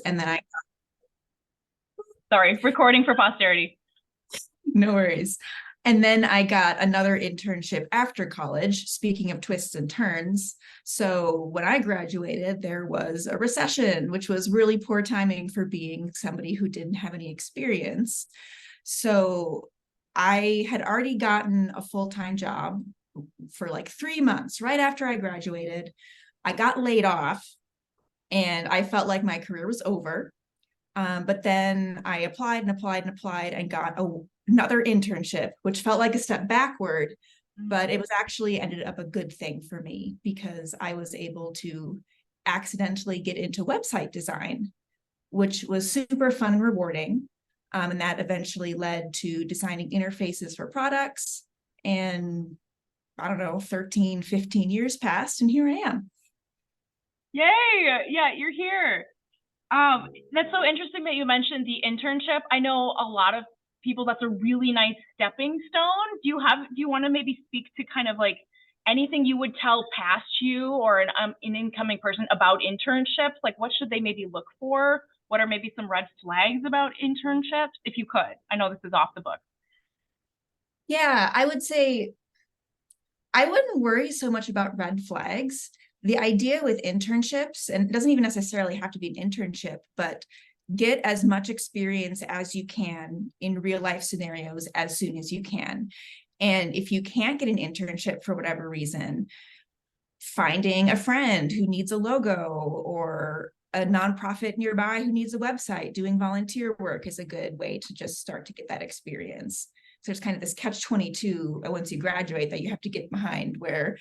And then Sorry, recording for posterity. no worries. And then I got another internship after college, speaking of twists and turns. So when I graduated, there was a recession, which was really poor timing for being somebody who didn't have any experience. So I had already gotten a full-time job for like 3 months right after I graduated. I got laid off and I felt like my career was over. But then I applied and applied and applied and got another internship, which felt like a step backward, but it was actually ended up a good thing for me because I was able to accidentally get into website design, which was super fun and rewarding. And that eventually led to designing interfaces for products. And I don't know, 13, 15 years passed, and here I am. Yay! Yeah, you're here. That's so interesting that you mentioned the internship. I know a lot of people that's a really nice stepping stone. Do you want to maybe speak to kind of like anything you would tell past you or an incoming person about internships? Like what should they maybe look for? What are maybe some red flags about internships? If you could. I know this is off the book. Yeah, I would say I wouldn't worry so much about red flags. The idea with internships, and it doesn't even necessarily have to be an internship, but get as much experience as you can in real life scenarios as soon as you can. And if you can't get an internship for whatever reason, finding a friend who needs a logo or a nonprofit nearby who needs a website, doing volunteer work is a good way to just start to get that experience. So there's kind of this catch-22 once you graduate that you have to get behind, where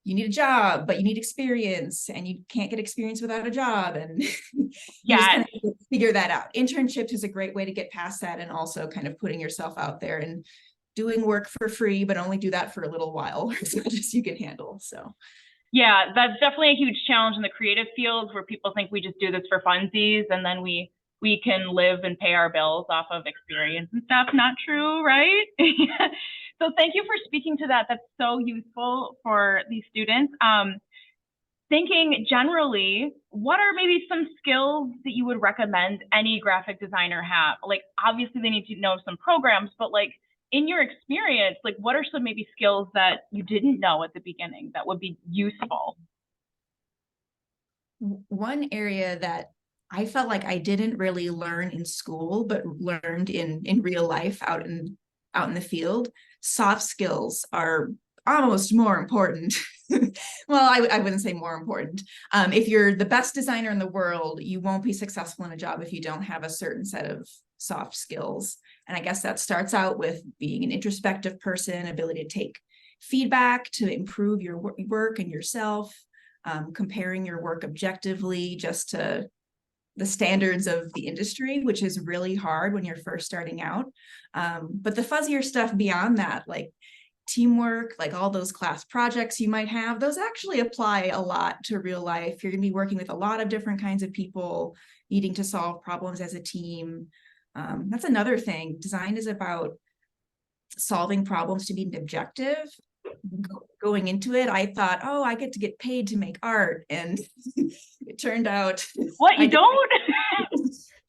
you need a job, but you need experience, and you can't get experience without a job. And you just Yes. kind of figure that out. Internships is a great way to get past that, and also kind of putting yourself out there and doing work for free, but only do that for a little while, as much as you can handle. So Yeah, that's definitely a huge challenge in the creative fields where people think we just do this for funsies and then we can live and pay our bills off of experience and stuff. Not true, right? So thank you for speaking to that. That's so useful for these students. Thinking generally, what are maybe some skills that you would recommend any graphic designer have? Like, obviously, they need to know some programs, but like in your experience, like, what are some maybe skills that you didn't know at the beginning that would be useful? one area that I felt like I didn't really learn in school, but learned in real life out in the field. Soft skills are almost more important. Well, I wouldn't say more important. If you're the best designer in the world, you won't be successful in a job if you don't have a certain set of soft skills. And I guess that starts out with being an introspective person, ability to take feedback to improve your work and yourself, comparing your work objectively just to the standards of the industry, which is really hard when you're first starting out. But the fuzzier stuff beyond that, like teamwork, like all those class projects you might have, those actually apply a lot to real life. You're going to be working with a lot of different kinds of people, needing to solve problems as a team. That's another thing. Design is about solving problems to be an objective. Going into it, I thought, oh, I get to get paid to make art. And it turned out What I you get, don't?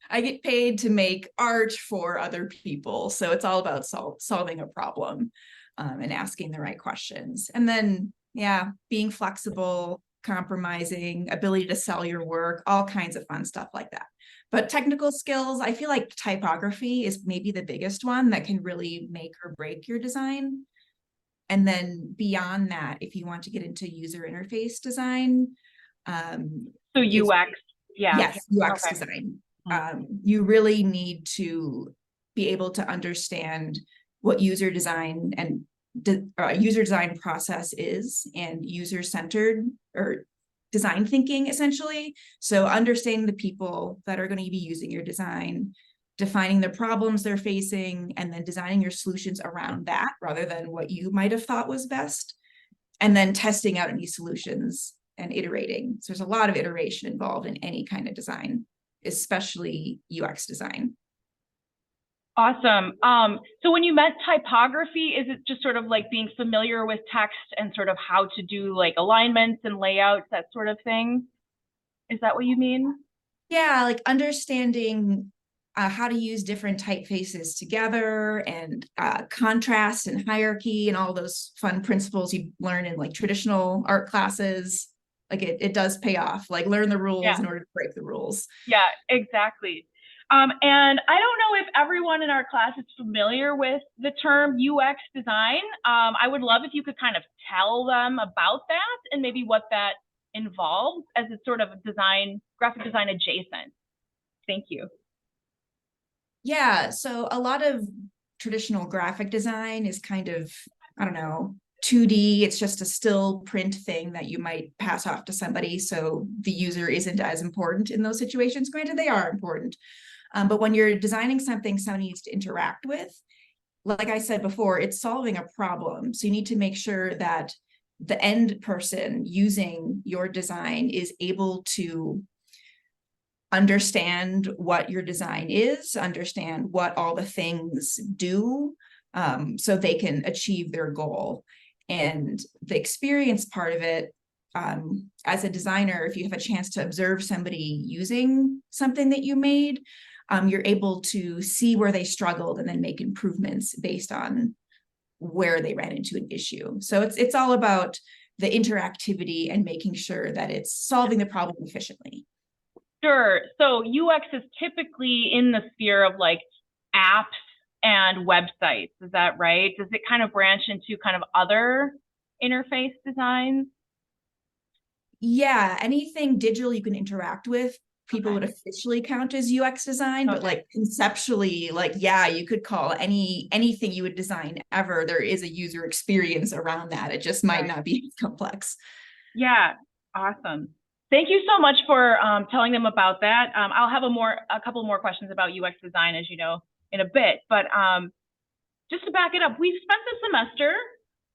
I get paid to make art for other people. So it's all about solving a problem, and asking the right questions. And then, yeah, being flexible, compromising, ability to sell your work, all kinds of fun stuff like that. But technical skills, I feel like typography is maybe the biggest one that can really make or break your design. And then beyond that, if you want to get into user interface design, So if UX, yeah. yes, UX Okay. design, you really need to be able to understand what user design and user design process is, and user centered or design thinking essentially. So understanding the people that are going to be using your design, defining the problems they're facing, and then designing your solutions around that rather than what you might have thought was best, and then testing out any solutions and iterating. So there's a lot of iteration involved in any kind of design, especially UX design. Awesome. So when you meant typography, is it just sort of like being familiar with text and sort of how to do like alignments and layouts, that sort of thing? Is that what you mean? Yeah, like understanding how to use different typefaces together and contrast and hierarchy and all those fun principles you learn in like traditional art classes. Like it does pay off. Like learn the rules Yeah. in order to break the rules. Yeah, exactly. And I don't know if everyone in our class is familiar with the term UX design. I would love if you could kind of tell them about that and maybe what that involves, as it's sort of design, graphic design adjacent. Thank you. Yeah, so a lot of traditional graphic design is kind of, I don't know, 2D. It's just a still print thing that you might pass off to somebody. So the user isn't as important in those situations. Granted, they are important. But when you're designing something someone needs to interact with, like I said before, it's solving a problem. So you need to make sure that the end person using your design is able to understand what your design is, understand what all the things do, so they can achieve their goal. And the experience part of it, as a designer, if you have a chance to observe somebody using something that you made, you're able to see where they struggled and then make improvements based on where they ran into an issue. So it's all about the interactivity and making sure that it's solving the problem efficiently. Sure. So UX is typically in the sphere of like apps and websites. Is that right? Does it kind of branch into kind of other interface designs? Yeah, anything digital you can interact with, people Okay. would officially count as UX design, but Okay. like conceptually, like yeah, you could call anything you would design ever, there is a user experience around that. It just might Right. not be complex. Yeah. Awesome. Thank you so much for telling them about that. I'll have a couple more questions about UX design, as you know, in a bit. But just to back it up, we've spent the semester,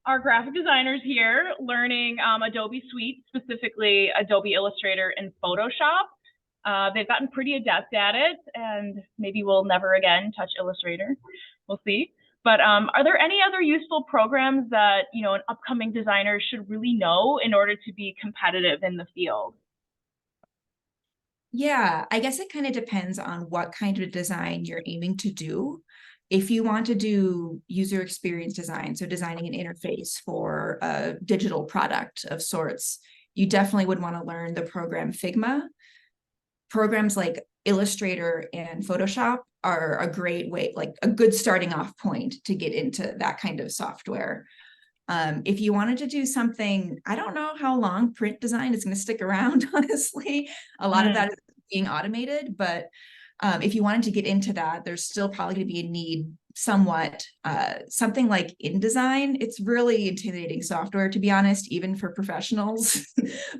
our graphic designers here, learning Adobe Suite, specifically Adobe Illustrator and Photoshop. They've gotten pretty adept at it, and maybe we'll never again touch Illustrator. We'll see. But are there any other useful programs that an upcoming designer should really know in order to be competitive in the field? Yeah, I guess it kind of depends on what kind of design you're aiming to do. If you want to do user experience design, so designing an interface for a digital product of sorts, you definitely would want to learn the program Figma. Programs like Illustrator and Photoshop are a great way, like a good starting off point to get into that kind of software. If you wanted to do something, I don't know how long print design is going to stick around, honestly. A lot of Mm. that is being automated, but if you wanted to get into that, there's still probably going to be a need somewhat. Something like InDesign, it's really intimidating software, to be honest, even for professionals.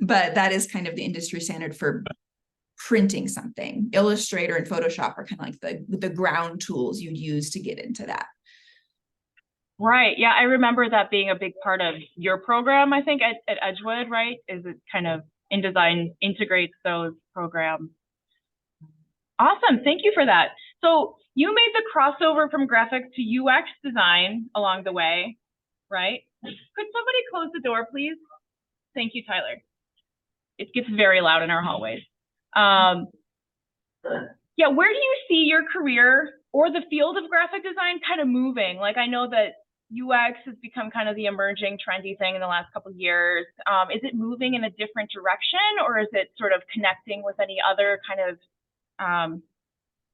But that is kind of the industry standard for printing something. Illustrator and Photoshop are kind of like the ground tools you'd use to get into that. Right. Yeah, I remember that being a big part of your program, I think, at Edgewood, right? Is it kind of InDesign integrates those programs. Awesome. Thank you for that. So you made the crossover from graphics to UX design along the way, right? Could somebody close the door, please? Thank you, Tyler. It gets very loud in our hallways. Yeah, where do you see your career or the field of graphic design kind of moving? Like, I know that UX has become kind of the emerging trendy thing in the last couple of years. Is it moving in a different direction, or is it sort of connecting with any other kind of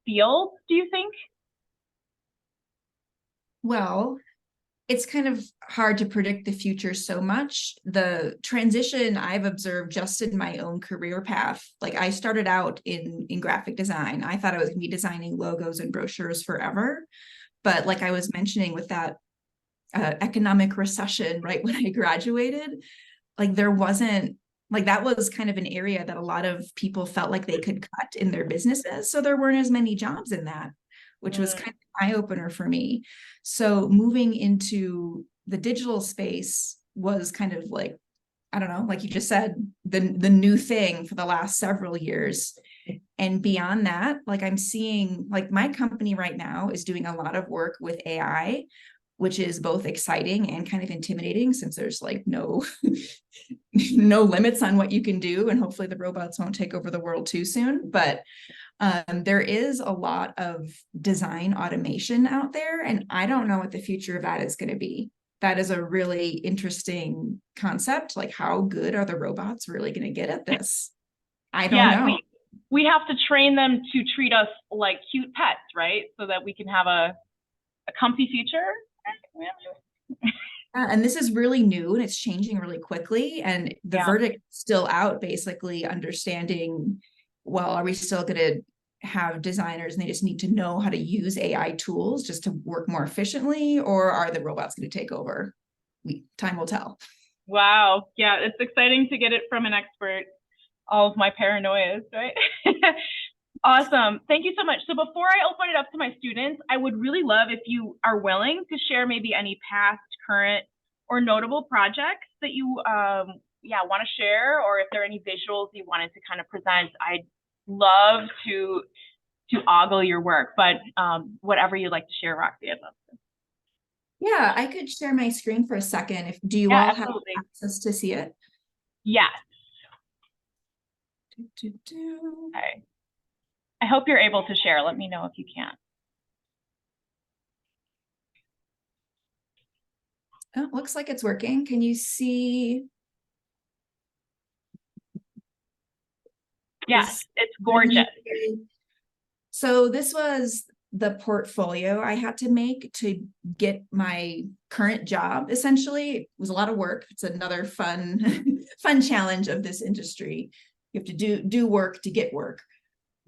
field, do you think? Well, it's kind of hard to predict the future so much. The transition I've observed just in my own career path, like I started out in graphic design. I thought I was going to be designing logos and brochures forever. But like I was mentioning with that economic recession, right when I graduated, like there wasn't, like that was kind of an area that a lot of people felt like they could cut in their businesses. So there weren't as many jobs in that, which was kind of an eye opener for me. So moving into the digital space was kind of like, I don't know, like you just said, the new thing for the last several years. And beyond that, like I'm seeing, like my company right now is doing a lot of work with AI, which is both exciting and kind of intimidating since there's like no no limits on what you can do, and hopefully the robots won't take over the world too soon. But there is a lot of design automation out there, and I don't know what the future of that is going to be. That is a really interesting concept. Like, how good are the robots really going to get at this? I don't know. We have to train them to treat us like cute pets, right? So that we can have a comfy future. And this is really new and it's changing really quickly. And the verdict is still out, basically understanding, well, are we still going to have designers and they just need to know how to use AI tools just to work more efficiently, or are the robots going to take over? Time will tell. Wow. Yeah, it's exciting to get it from an expert. All of my paranoias, right? Awesome. Thank you so much. So before I open it up to my students, I would really love if you are willing to share maybe any past, current, or notable projects that you want to share, or if there are any visuals you wanted to kind of present. I'd love to ogle your work, but whatever you'd like to share, Roxy, I'd love to. Yeah, I could share my screen for a second. Do you all have access to see it? Yes. Okay. I hope you're able to share. Let me know if you can't. Oh, it looks like it's working. Can you see? Yes, it's gorgeous. So this was the portfolio I had to make to get my current job. Essentially, it was a lot of work. It's another fun challenge of this industry. You have to do work to get work.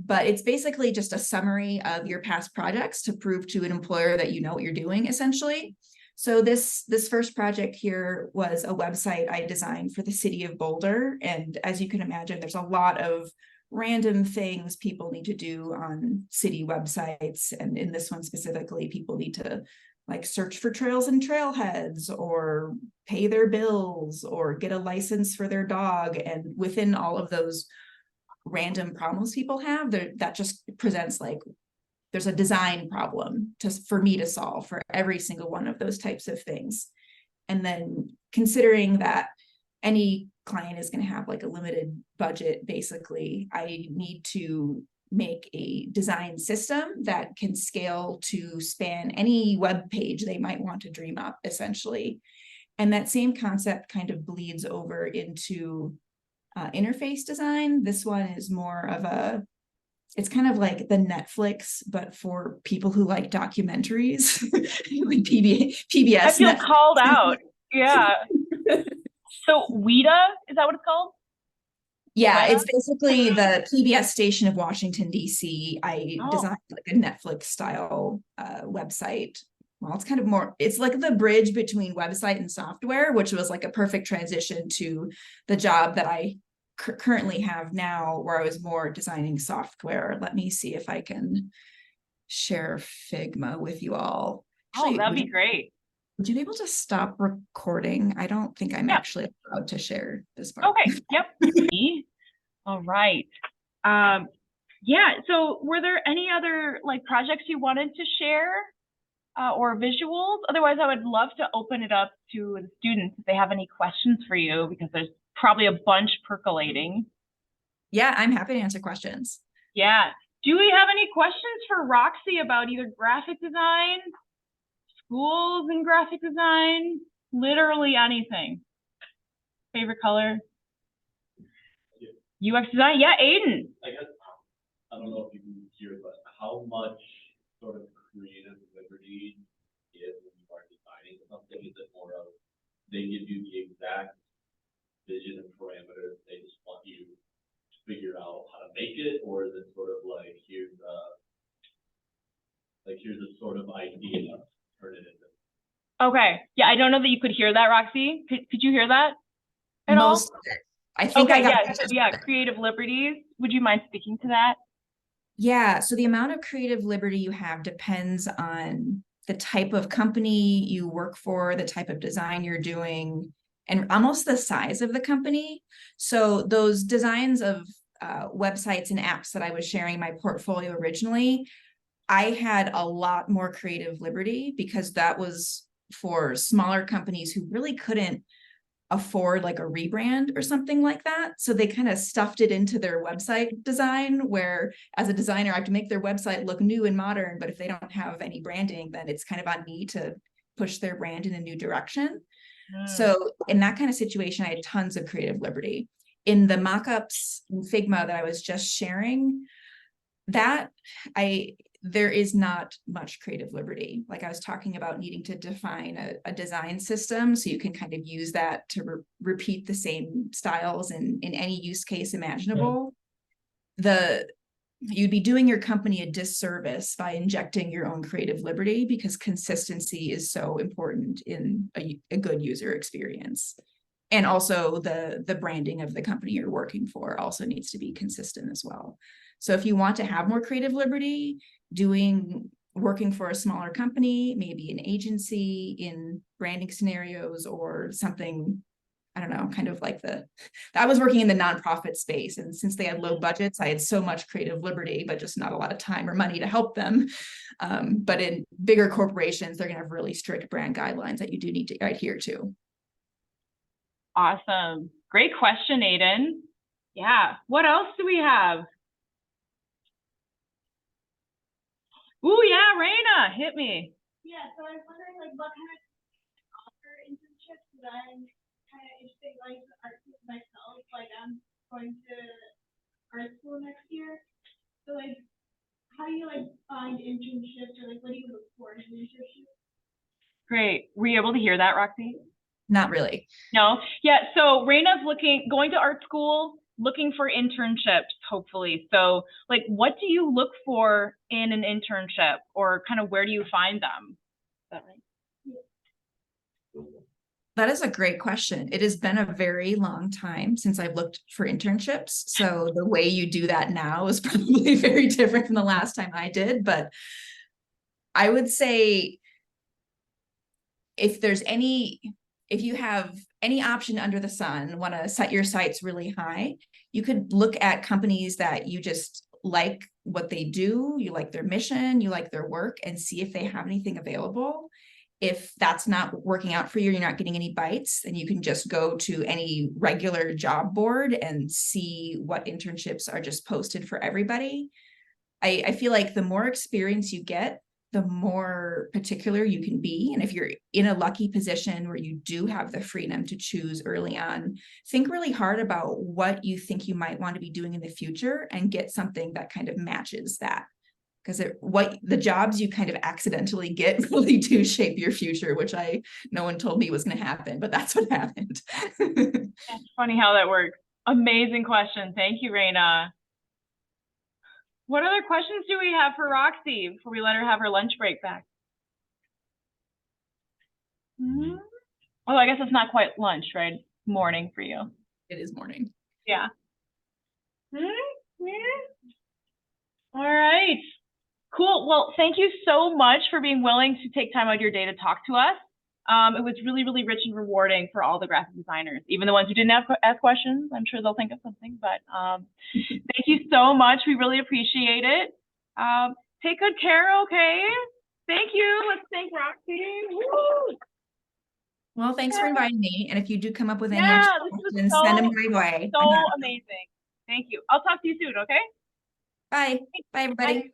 But it's basically just a summary of your past projects to prove to an employer that you know what you're doing, essentially. So this first project here was a website I designed for the city of Boulder. And as you can imagine, there's a lot of random things people need to do on city websites. And in this one specifically, people need to like search for trails and trailheads, or pay their bills, or get a license for their dog. And within all of those random problems people have, that just presents like there's a design problem for me to solve for every single one of those types of things. And then considering that any client is going to have like a limited budget, basically, I need to make a design system that can scale to span any web page they might want to dream up, essentially. And that same concept kind of bleeds over into interface design. This one is more of it's kind of like the Netflix, but for people who like documentaries, like PBS. I feel Netflix. Called out. Yeah. So WIDA, is that what it's called? Yeah, it's basically the PBS station of Washington, D.C. I designed like a Netflix style website. Well, it's kind of more, it's like the bridge between website and software, which was like a perfect transition to the job that I currently have now, where I was more designing software. Let me see if I can share Figma with you all. Actually, that'd be great. Would you be able to stop recording? I don't think I'm actually allowed to share this part. Okay, yep. All right. Yeah, so were there any other like projects you wanted to share or visuals? Otherwise, I would love to open it up to the students if they have any questions for you, because there's probably a bunch percolating. Yeah, I'm happy to answer questions. Yeah. Do we have any questions for Roxy about either graphic design, schools in graphic design, literally anything? Favorite color? UX design? Yeah, Aiden. I guess, I don't know if you can hear, but how much sort of creative liberty is when you are designing something? Is it more of they give you the exact vision and parameters, they just want you to figure out how to make it, or is it sort of like here's a sort of idea, turn it into? Okay. Yeah, I don't know that you could hear that, Roxy. Could you hear that at Most all? of it. I think I got creative liberties. Would you mind speaking to that? Yeah, so the amount of creative liberty you have depends on the type of company you work for, the type of design you're doing, and almost the size of the company. So those designs of websites and apps that I was sharing in my portfolio originally, I had a lot more creative liberty because that was for smaller companies who really couldn't afford like a rebrand or something like that. So they kind of stuffed it into their website design, where as a designer, I have to make their website look new and modern, but if they don't have any branding, then it's kind of on me to push their brand in a new direction. So in that kind of situation, I had tons of creative liberty. In the mock-ups in Figma that I was just sharing, there is not much creative liberty. Like I was talking about needing to define a design system so you can kind of use that to repeat the same styles in any use case imaginable. You'd be doing your company a disservice by injecting your own creative liberty, because consistency is so important in a good user experience. And also the branding of the company you're working for also needs to be consistent as well. So if you want to have more creative liberty, working for a smaller company, maybe an agency in branding scenarios or something, I don't know, kind of like I was working in the nonprofit space, and since they had low budgets, I had so much creative liberty, but just not a lot of time or money to help them. But in bigger corporations, they're gonna have really strict brand guidelines that you do need to adhere to. Awesome. Great question, Aiden. Yeah. What else do we have? Ooh, yeah, Raina, hit me. Yeah, so I was wondering like what kind of offer internships, that I'm kind of interested in going to art school myself. Like I'm going to art school next year. So like how do you like find internships, or like what do you look for in an internship? Great. Were you able to hear that, Roxy? Not really. No. Yeah. So Raina's going to art school, looking for internships, hopefully. So like, what do you look for in an internship, or kind of where do you find them? Is that right? That is a great question. It has been a very long time since I've looked for internships. So the way you do that now is probably very different from the last time I did. But I would say if you have any option under the sun, want to set your sights really high, you could look at companies that you just like what they do, you like their mission, you like their work, and see if they have anything available. If that's not working out for you, you're not getting any bites, then you can just go to any regular job board and see what internships are just posted for everybody. I feel like the more experience you get, the more particular you can be. And if you're in a lucky position where you do have the freedom to choose early on, think really hard about what you think you might want to be doing in the future and get something that kind of matches that. Because what the jobs you kind of accidentally get really do shape your future, which no one told me was going to happen, but that's what happened. It's funny how that works. Amazing question. Thank you, Raina. What other questions do we have for Roxy before we let her have her lunch break back? Oh, I guess it's not quite lunch, right? Morning for you. It is morning. Yeah. All right. Cool. Well, thank you so much for being willing to take time out of your day to talk to us. It was really, really rich and rewarding for all the graphic designers, even the ones who didn't ask questions. I'm sure they'll think of something, but thank you so much. We really appreciate it. Take good care, okay? Thank you. Let's thank Roxy. Woo! Well, thanks for inviting me. And if you do come up with any Yeah, extra this was questions, so, send them my way. so amazing. Thank you. I'll talk to you soon, okay? Bye. Bye, everybody. Bye.